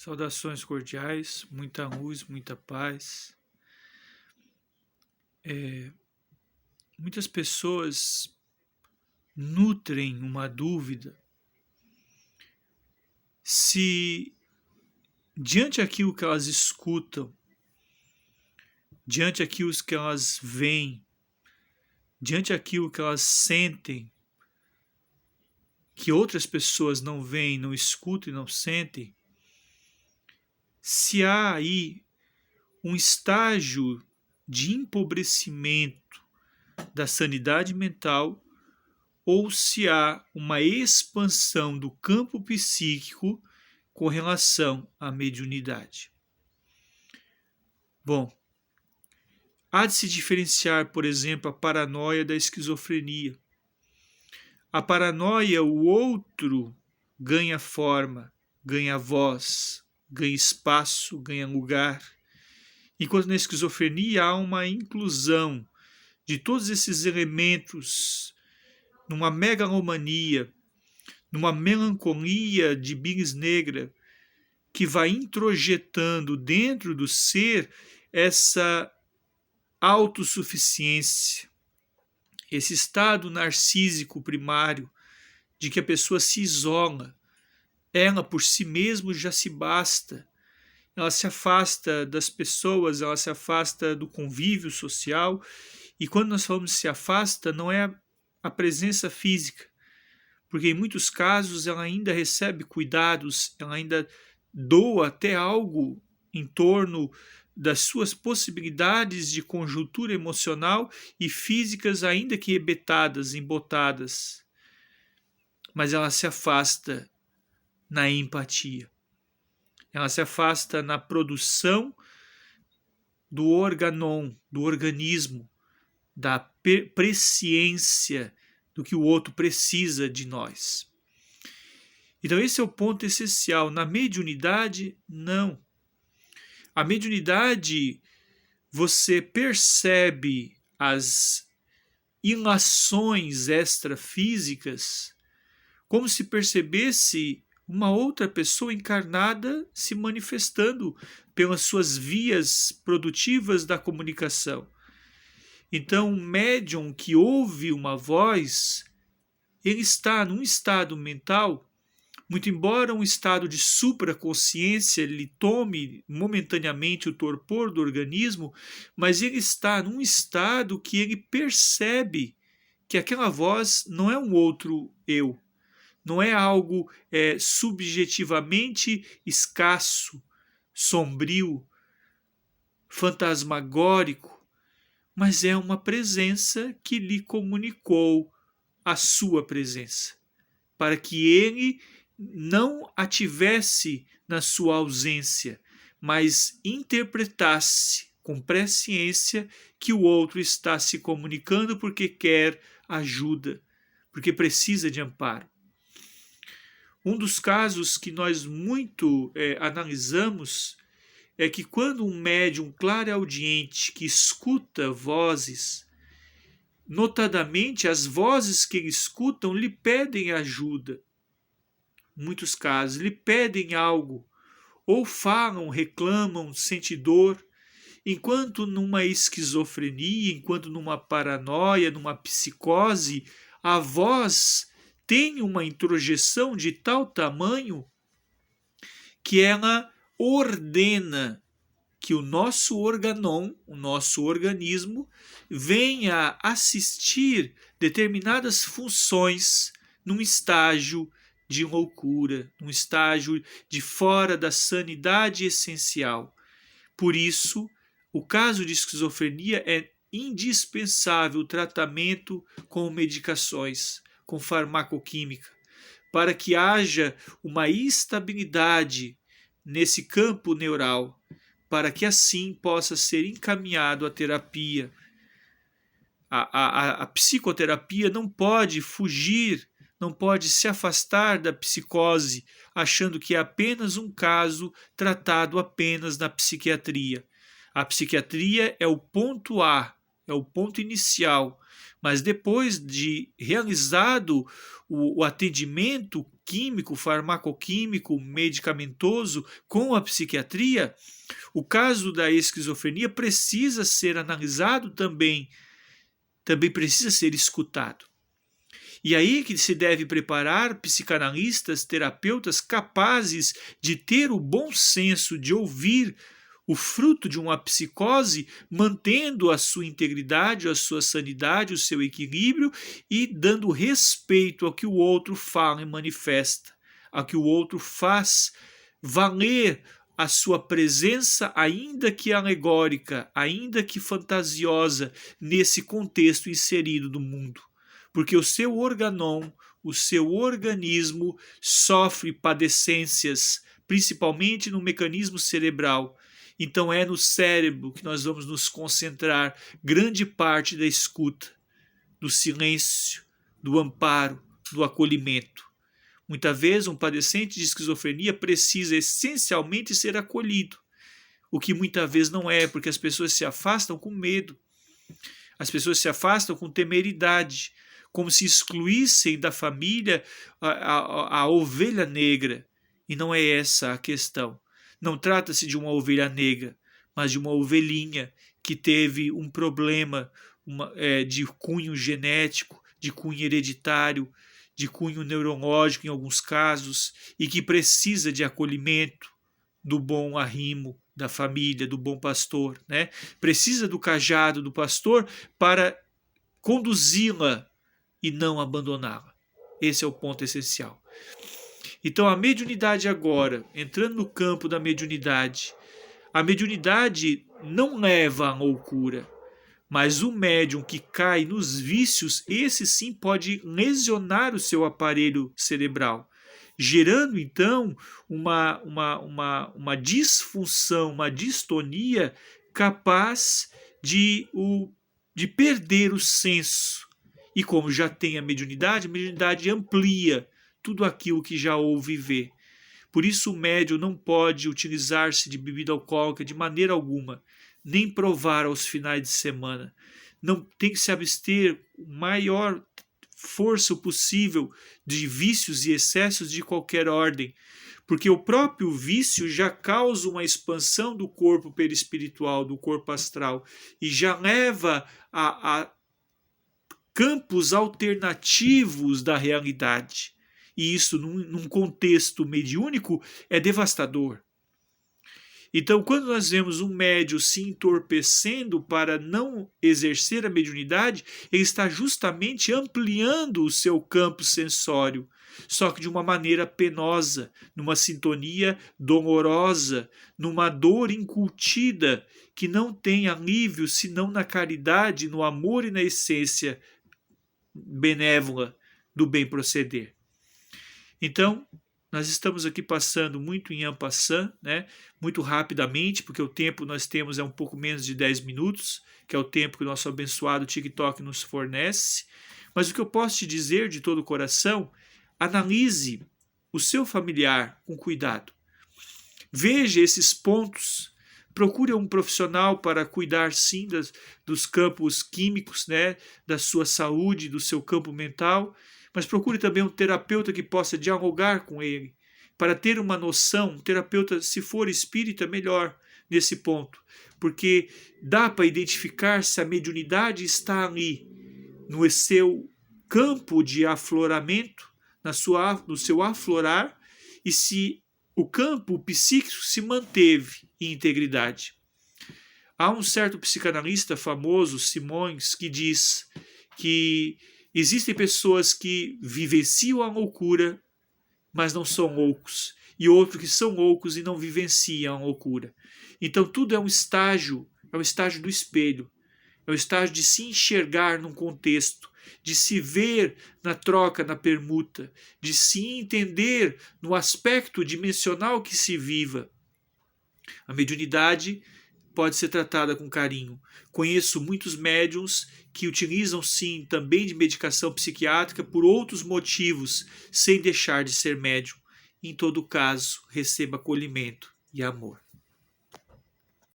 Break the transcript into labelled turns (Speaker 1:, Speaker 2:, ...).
Speaker 1: Saudações cordiais, muita luz, muita paz. Muitas pessoas nutrem uma dúvida se, diante daquilo que elas escutam, diante daquilo que elas veem, diante daquilo que elas sentem, que outras pessoas não veem, não escutam e não sentem, se há aí um estágio de empobrecimento da sanidade mental ou se há uma expansão do campo psíquico com relação à mediunidade. Bom, há de se diferenciar, por exemplo, a paranoia da esquizofrenia. A paranoia, o outro ganha forma, ganha voz, ganha espaço, ganha lugar, enquanto na esquizofrenia há uma inclusão de todos esses elementos numa megalomania, numa melancolia de bilis negra, que vai introjetando dentro do ser essa autossuficiência, esse estado narcísico primário de que a pessoa se isola, ela por si mesma já se basta, ela se afasta das pessoas, ela se afasta do convívio social, e quando nós falamos se afasta, não é a presença física, porque em muitos casos ela ainda recebe cuidados, ela ainda doa até algo em torno das suas possibilidades de conjuntura emocional e físicas, ainda que rebetadas, embotadas. Mas ela se afasta na empatia. Ela se afasta na produção do organon, do organismo, da presciência do que o outro precisa de nós. Então esse é o ponto essencial. Na mediunidade, não. A mediunidade, você percebe as ilações extrafísicas como se percebesse uma outra pessoa encarnada se manifestando pelas suas vias produtivas da comunicação. Então, o médium que ouve uma voz, ele está num estado mental, muito embora um estado de supraconsciência lhe tome momentaneamente o torpor do organismo, mas ele está num estado que ele percebe que aquela voz não é um outro eu, não é algo subjetivamente escasso, sombrio, fantasmagórico, mas é uma presença que lhe comunicou a sua presença, para que ele não a tivesse na sua ausência, mas interpretasse com presciência que o outro está se comunicando porque quer ajuda, porque precisa de amparo. Um dos casos que nós muito analisamos é que quando um médium clareaudiente que escuta vozes, notadamente as vozes que ele escutam lhe pedem ajuda, em muitos casos, lhe pedem algo, ou falam, reclamam, sentem dor, enquanto numa esquizofrenia, enquanto numa paranoia, numa psicose, a voz tem uma introjeção de tal tamanho que ela ordena que o nosso organon, o nosso organismo, venha assistir determinadas funções num estágio de loucura, num estágio de fora da sanidade essencial. Por isso, o caso de esquizofrenia é indispensável o tratamento com medicações, com farmacoquímica, para que haja uma estabilidade nesse campo neural, para que assim possa ser encaminhado a terapia. A psicoterapia não pode fugir, não pode se afastar da psicose, achando que é apenas um caso tratado apenas na psiquiatria. A psiquiatria é o ponto A, é o ponto inicial, mas depois de realizado o atendimento químico, farmacoquímico, medicamentoso com a psiquiatria, o caso da esquizofrenia precisa ser analisado também precisa ser escutado. E aí que se deve preparar psicanalistas, terapeutas capazes de ter o bom senso de ouvir o fruto de uma psicose, mantendo a sua integridade, a sua sanidade, o seu equilíbrio e dando respeito ao que o outro fala e manifesta, ao que o outro faz valer a sua presença, ainda que alegórica, ainda que fantasiosa, nesse contexto inserido do mundo. Porque o seu organon, o seu organismo sofre padecências, principalmente no mecanismo cerebral. Então é no cérebro que nós vamos nos concentrar grande parte da escuta, do silêncio, do amparo, do acolhimento. Muitas vezes um padecente de esquizofrenia precisa essencialmente ser acolhido, o que muitas vezes não é, porque as pessoas se afastam com medo, as pessoas se afastam com temeridade, como se excluíssem da família a ovelha negra. E não é essa a questão. Não trata-se de uma ovelha negra, mas de uma ovelhinha que teve um problema de cunho genético, de cunho hereditário, de cunho neurológico em alguns casos, e que precisa de acolhimento do bom arrimo da família, do bom pastor, né? Precisa do cajado do pastor para conduzi-la e não abandoná-la. Esse é o ponto essencial. Então a mediunidade agora, entrando no campo da mediunidade, a mediunidade não leva à loucura, mas o médium que cai nos vícios, esse sim pode lesionar o seu aparelho cerebral, gerando então uma disfunção, uma distonia capaz de perder o senso. E como já tem a mediunidade amplia tudo aquilo que já ouve ver. Por isso o médium não pode utilizar-se de bebida alcoólica de maneira alguma, nem provar aos finais de semana. Não tem que se abster o maior força possível de vícios e excessos de qualquer ordem, porque o próprio vício já causa uma expansão do corpo perispiritual, do corpo astral, e já leva a campos alternativos da realidade. E isso, num contexto mediúnico, é devastador. Então, quando nós vemos um médium se entorpecendo para não exercer a mediunidade, ele está justamente ampliando o seu campo sensório, só que de uma maneira penosa, numa sintonia dolorosa, numa dor incutida, que não tem alívio senão na caridade, no amor e na essência benévola do bem proceder. Então, nós estamos aqui passando muito em en passant, né? Muito rapidamente, porque o tempo nós temos é um pouco menos de 10 minutos, que é o tempo que o nosso abençoado TikTok nos fornece. Mas o que eu posso te dizer de todo o coração, analise o seu familiar com cuidado. Veja esses pontos, procure um profissional para cuidar sim dos campos químicos, né? Da sua saúde, do seu campo mental, mas procure também um terapeuta que possa dialogar com ele, para ter uma noção, um terapeuta, se for espírita, melhor nesse ponto, porque dá para identificar se a mediunidade está ali, no seu campo de afloramento, no seu aflorar, e se o campo psíquico se manteve em integridade. Há um certo psicanalista famoso, Simões, que diz que existem pessoas que vivenciam a loucura, mas não são loucos, e outros que são loucos e não vivenciam a loucura. Então tudo é um estágio do espelho, é o estágio de se enxergar num contexto, de se ver na troca, na permuta, de se entender no aspecto dimensional que se viva. A mediunidade pode ser tratada com carinho. Conheço muitos médiuns que utilizam sim também de medicação psiquiátrica por outros motivos, sem deixar de ser médium. Em todo caso, receba acolhimento e amor.